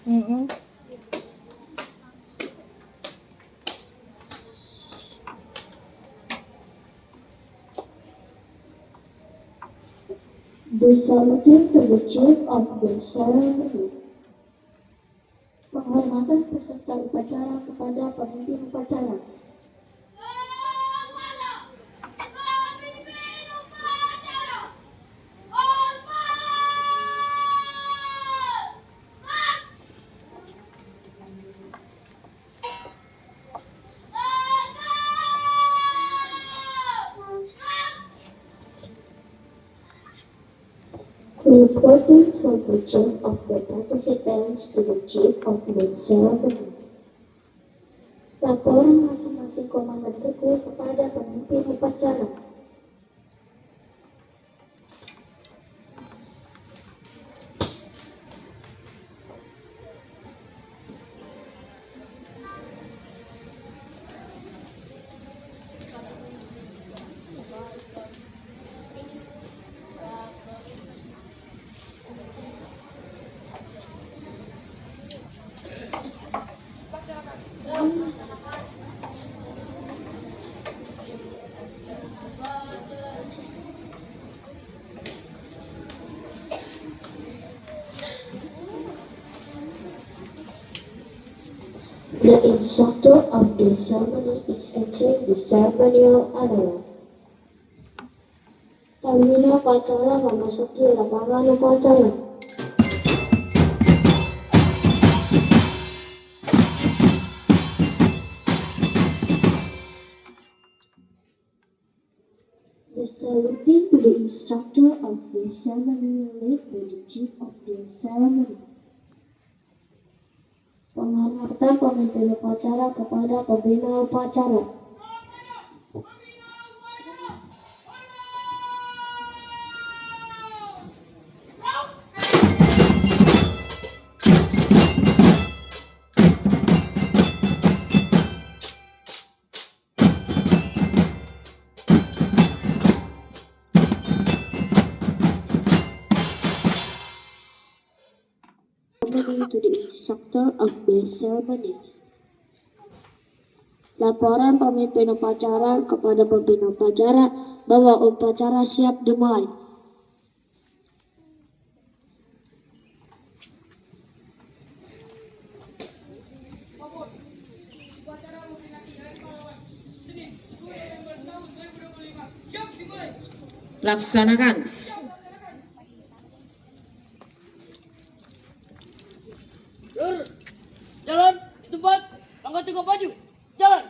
Mm-mm. The saluting to the chief of the ceremony. Penghormatan peserta upacara kepada pemimpin upacara. Reporting from the chief of the participants to the chief of the ceremony. Laporan masing-masing komandan regu kepada pemimpin upacara. The instructor of the ceremony is entering the ceremonial area. Pembina upacara memasuki lapangan upacara. The saluting to the instructor of the ceremony led by the chief of the ceremony. Penghormatan pemimpin upacara kepada pembina upacara. To the instructor of the ceremony. Laporan pemimpin upacara kepada pembina upacara bahwa upacara siap dimulai. Laksanakan. Lur, jalan di tempat langkah 3 maju. Jalan.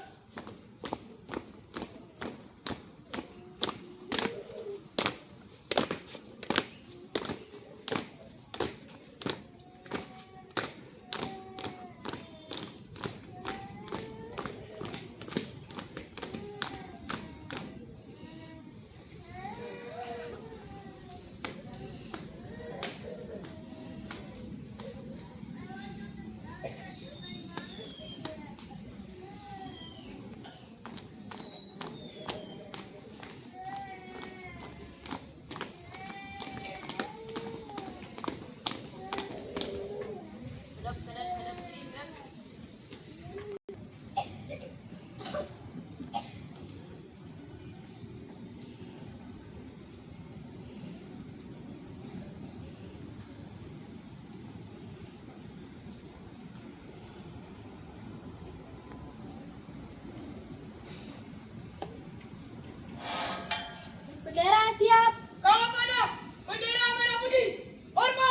Bendera siap. Kawan pada bendera merah putih. Hormat.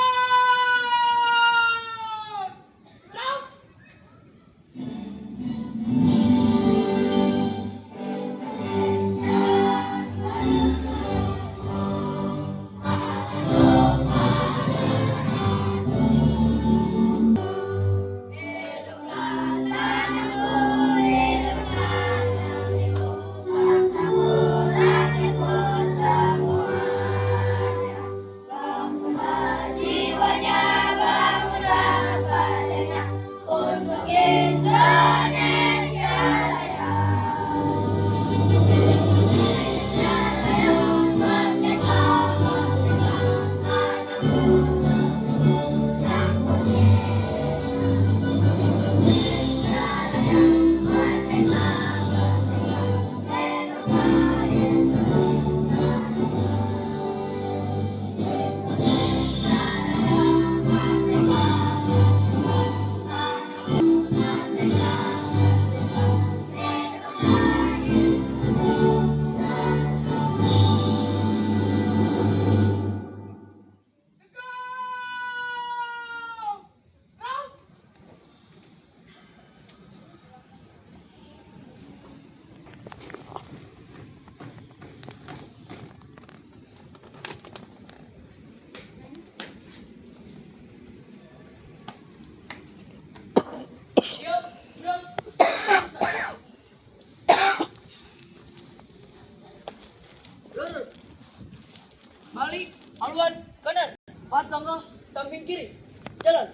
haluan kanan, patangga samping kiri. Jalan.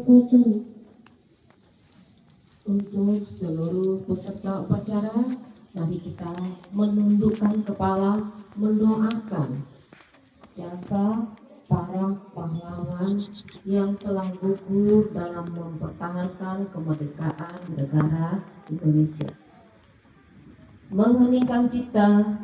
Upacara. Untuk seluruh peserta upacara, mari kita menundukkan kepala, mendoakan jasa para pahlawan yang telah gugur dalam mempertahankan kemerdekaan negara Indonesia. Mengheningkan cipta.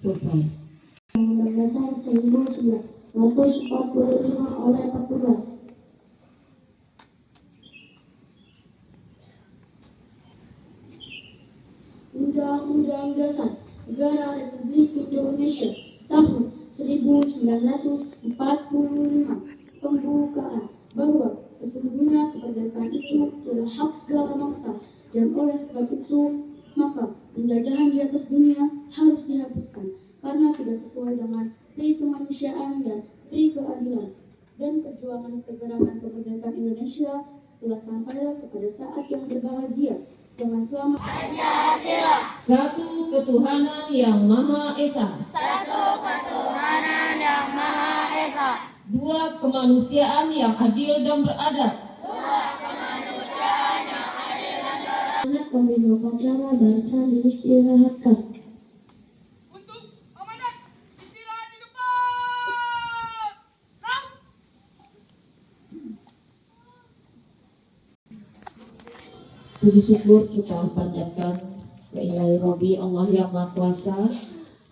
Selesai. Berdasar 1945 oleh petugas. Undang-Undang Dasar Negara Republik Indonesia tahun 1945 pembukaan bahwa sesungguhnya kemerdekaan itu adalah hak segala bangsa dan oleh sebab itu maka penjajahan di atas dunia harus dihapuskan karena tidak sesuai dengan pri kemanusiaan dan pri keadilan, dan perjuangan pergerakan kemerdekaan Indonesia telah sampailah kepada saat yang berbahagia dengan selamat. Satu ketuhanan yang Maha Esa. Satu ketuhanan yang Maha Esa. Dua kemanusiaan yang adil dan beradab. Dua kemanusiaan yang adil dan beradab. Anak pemimpin upacara barisan diistirahatkan. Untuk amanat, istirahat di depan. Raut. Puji syukur kita panjatkan keilahi Rabbi Allah yang Maha Kuasa,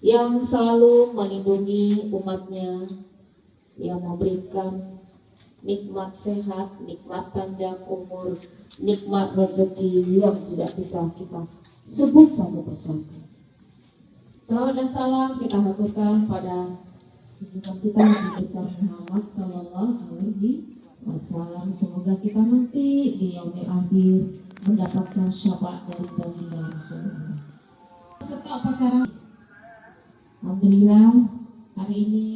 yang selalu melindungi umatnya, yang memberikan nikmat sehat, nikmat panjang umur, nikmat rezeki yang tidak bisa kita sebut satu persatu. Salawat dan salam kita haturkan pada junjungan kita Nabi besar Muhammad Sallallahu Alaihi Wasallam. Semoga kita nanti di yaumil akhir mendapatkan syafaat dari baginda Rasulullah. Serta upacara. Alhamdulillah, hari ini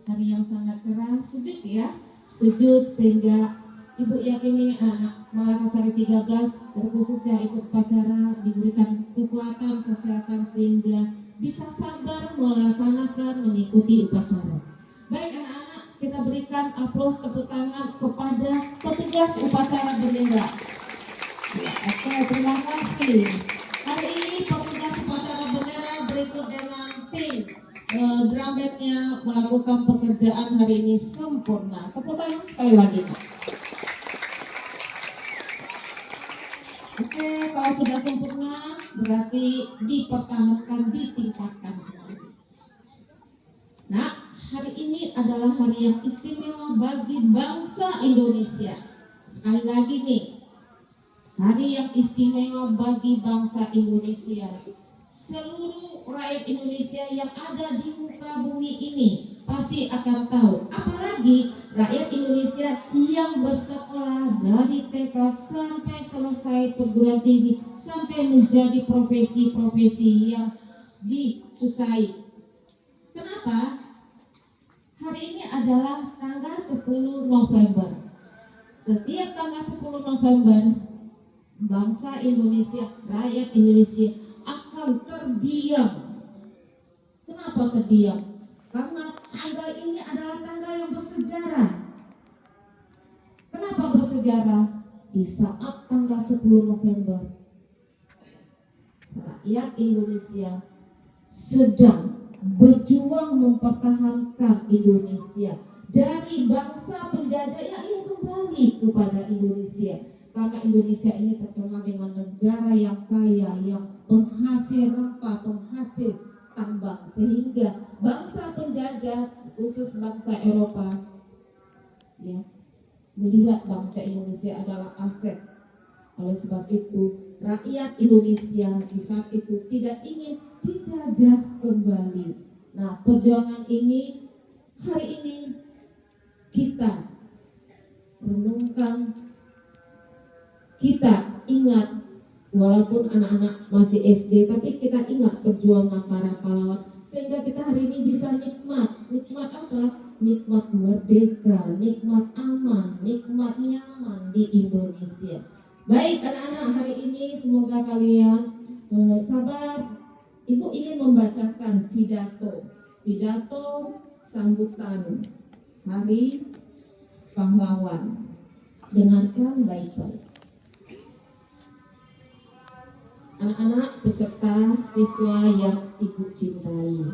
hari yang sangat cerah, sejuk ya, sejuk sehingga Ibu yakini anak Malakasari 13 terkhusus yang ikut upacara diberikan kekuatan kesehatan sehingga bisa sabar melaksanakan mengikuti upacara. Baik anak-anak, kita berikan aplaus tepuk tangan kepada petugas upacara bendera. Ya, oke, terima kasih. Hari ini petugas upacara bendera berikut dengan tim drum bandnya melakukan pekerjaan hari ini sempurna. Tepuk tangan sekali lagi, Pak. Oke, kalau sudah sempurna berarti dipertahankan, ditingkatkan. Nah, hari ini adalah hari yang istimewa bagi bangsa Indonesia. Sekali lagi nih, hari yang istimewa bagi bangsa Indonesia. Seluruh rakyat Indonesia yang ada di muka bumi ini pasti akan tahu, apalagi rakyat Indonesia yang bersekolah dari TK sampai selesai perguruan tinggi sampai menjadi profesi-profesi yang disukai. Kenapa? Hari ini adalah tanggal 10 November. Setiap tanggal 10 November bangsa Indonesia, rakyat Indonesia akan terdiam. Kenapa terdiam? Karena tanggal ini adalah tanggal yang bersejarah. Kenapa bersejarah? Di saat tanggal 10 November rakyat Indonesia sedang berjuang mempertahankan Indonesia dari bangsa penjajah yang ingin kembali kepada Indonesia. Karena Indonesia ini terkenal dengan negara yang kaya, yang penghasil rempah, penghasil tambang, sehingga bangsa penjajah, khusus bangsa Eropa, ya, melihat bangsa Indonesia adalah aset. Oleh sebab itu, rakyat Indonesia di saat itu tidak ingin dijajah kembali. Nah, perjuangan ini hari ini kita renungkan, kita ingat, walaupun anak-anak masih SD, tapi kita ingat perjuangan para pahlawan, sehingga kita hari ini bisa nikmat apa? Nikmat merdeka, nikmat aman, nikmat nyaman di Indonesia. Baik anak-anak, hari ini semoga kalian sabar. Ibu ingin membacakan pidato sambutan Hari Pahlawan. Dengarkan baik-baik. Anak-anak peserta siswa yang Ibu cintai.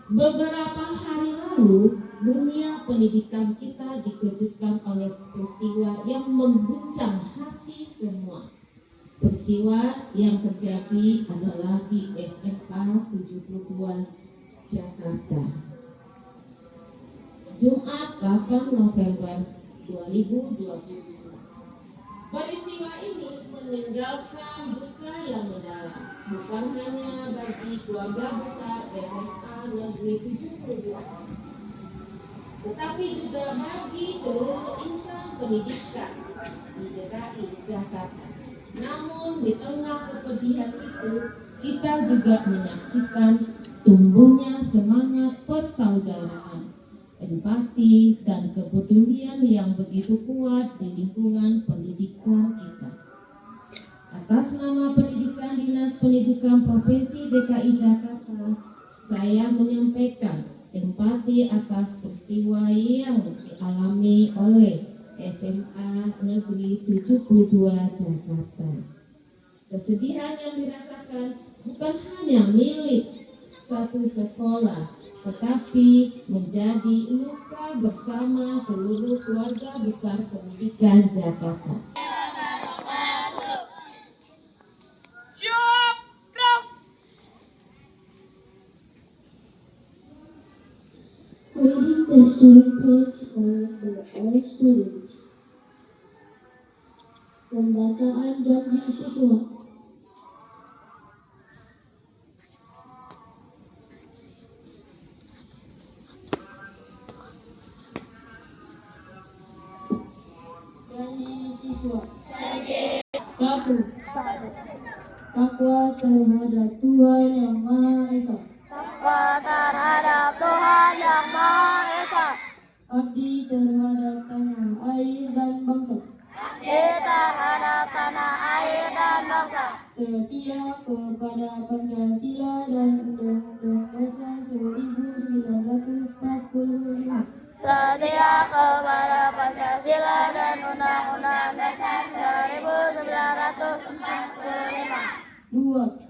Beberapa hari lalu, dunia pendidikan kita dikejutkan oleh peristiwa yang mengguncang hati semua. Peristiwa yang terjadi adalah di SMA 72 Jakarta. Jumat 8 November 2022. Peristiwa ini meninggalkan duka yang mendalam, bukan hanya bagi keluarga besar SMA Negeri 72, tetapi juga bagi seluruh insan pendidikan di DKI Jakarta. Namun di tengah kepedihan itu, kita juga menyaksikan tumbuhnya semangat persaudaraan, empati, dan kepedulian yang begitu kuat di lingkungan pendidikan kita. Atas nama Pendidikan Dinas Pendidikan Provinsi DKI Jakarta, saya menyampaikan empati atas peristiwa yang dialami oleh SMA Negeri 72 Jakarta. Kesedihan yang dirasakan bukan hanya milik satu sekolah, tetapi menjadi luka bersama seluruh keluarga besar pendidikan Jakarta. Reading the story page for all students. Pembacaan janji siswa. Janji siswa. 1. Takwa terhadap Tuhan Yang Maha Esa. Takwa terhadap Tuhan Yang Maha Esa. Abdi terhadap tanah air dan bangsa. Abdi terhadap tanah air dan bangsa. Setia kepada Pancasila dan Undang-Undang Dasar 1945. Setia kepada Pancasila dan Undang-Undang Dasar 1945. 2.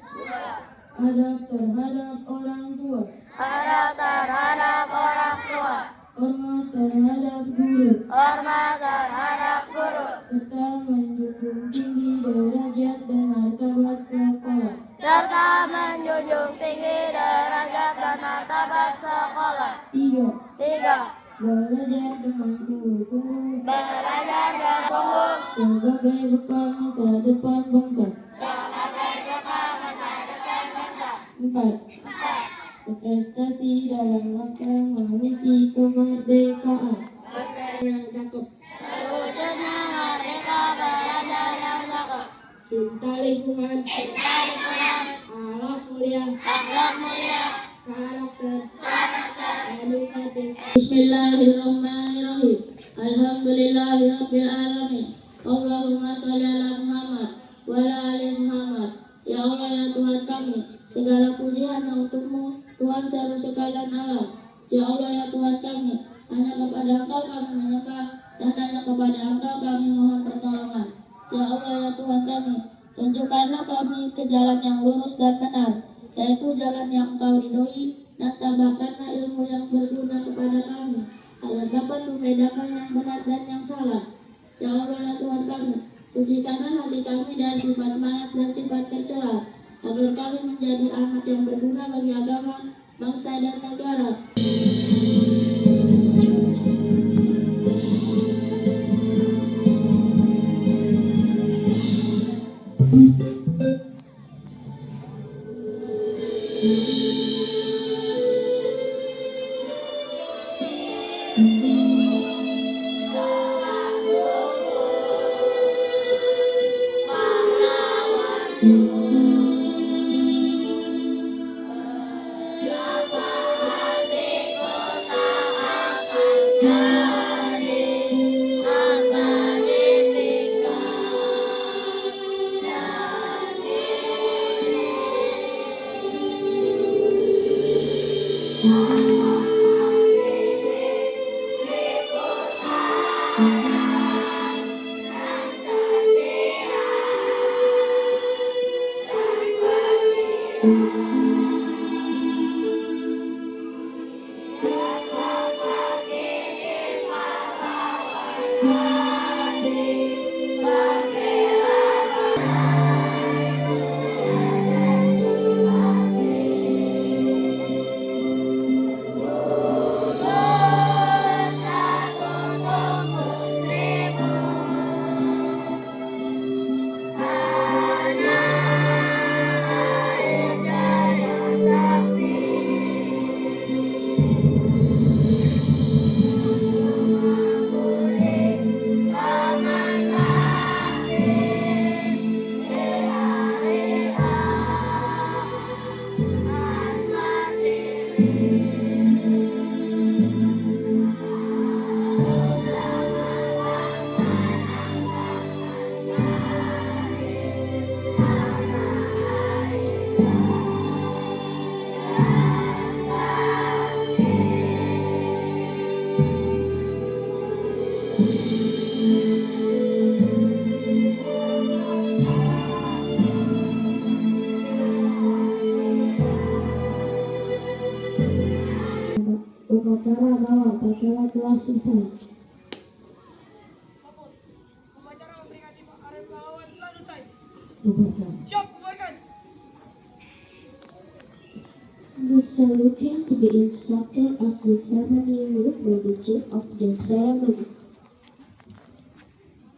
Adab terhadap orang tua. Adab terhadap orang tua. Hormat terhadap guru. Hormat terhadap guru. Serta menjunjung tinggi derajat dan martabat sekolah. Serta menjunjung tinggi derajat dan martabat sekolah. 3. 3. Belajar dengan sungguh-sungguh. Belajar dan sungguh Sebagai bekal masa depan bangsa. sebagai bekal masa depan bangsa. 4. Berprestasi dalam rangka mengisi kemerdekaan. Yang cakep. Terwujudnya merdeka belajar yang cakep. Cinta lingkungan. Cinta lingkungan. Akhlak mulia. Akhlak mulia. Karakter. Karakter. Edukatif. Bismillahirrahmanirrahim. Alhamdulillahirabbil alamin. Allahumma sholli ala Muhammad wa ala ali Muhammad. Ya Allah, ya Tuhan kami, segala puji hanya untuk-Mu, Tuhan seluruh sekalian alam. Ya Allah, ya Tuhan kami, hanya kepada Engkau kami menyembah dan hanya kepada Engkau kami mohon pertolongan. Ya Allah, ya Tuhan kami, tunjukkanlah kami ke jalan yang lurus dan benar. yaitu jalan yang Engkau ridhoi, dan tambahkanlah ilmu yang berguna kepada kami, agar dapat membedakan yang benar dan yang salah. Ya Allah ya Tuhan kami, sucikanlah hati kami dari sifat malas dan sifat tercela, agar kami menjadi anak yang berguna bagi agama, bangsa dan negara. Upacara bawah, upacara telah selesai. Upacara memperingati Hari Pahlawan telah selesai. Bubarkan. Siap, bubarkan. The saluting to the instructor of the ceremony by the chief of the ceremony.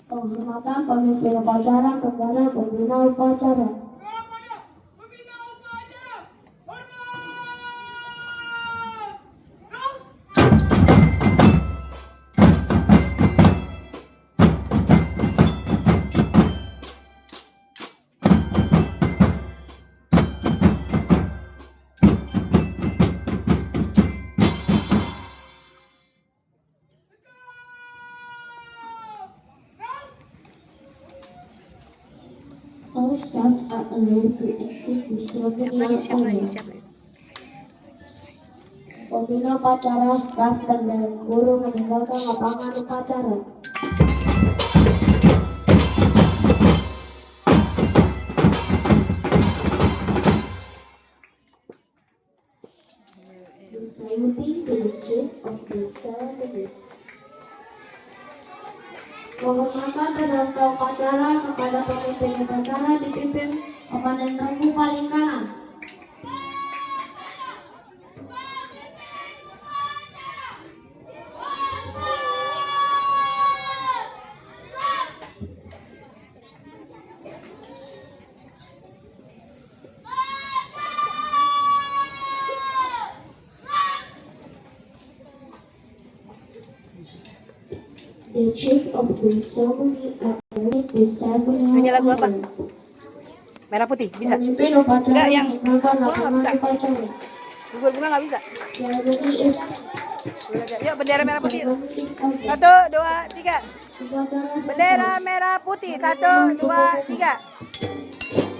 Penghormatan pemimpin upacara kepada pembina upacara. Kepada pembina upacara. Hormat. All staff are allowed to exit the ceremonial area. Pembina upacara, staf, dan guru meninggalkan lapangan upacara. The saluting to the chief of the ceremony. Penghormatan peserta upacara kepada pemimpin upacara dipimpin Komandan Regu paling kanan. The chief of the ceremony acknowledged the ceremonial Nyanyi lagu apa? order. Merah putih bisa? Pemimpin upacara Enggak, yang meninggalkan bunga nggak lapangan bisa. upacara. Gugur bunga nggak bisa. Ceremony is Yuk bendera merah putih. Yuk. ceremony is over. 1, 2, 3. Upacara selesai. Bendera merah putih. 1, 2, 3.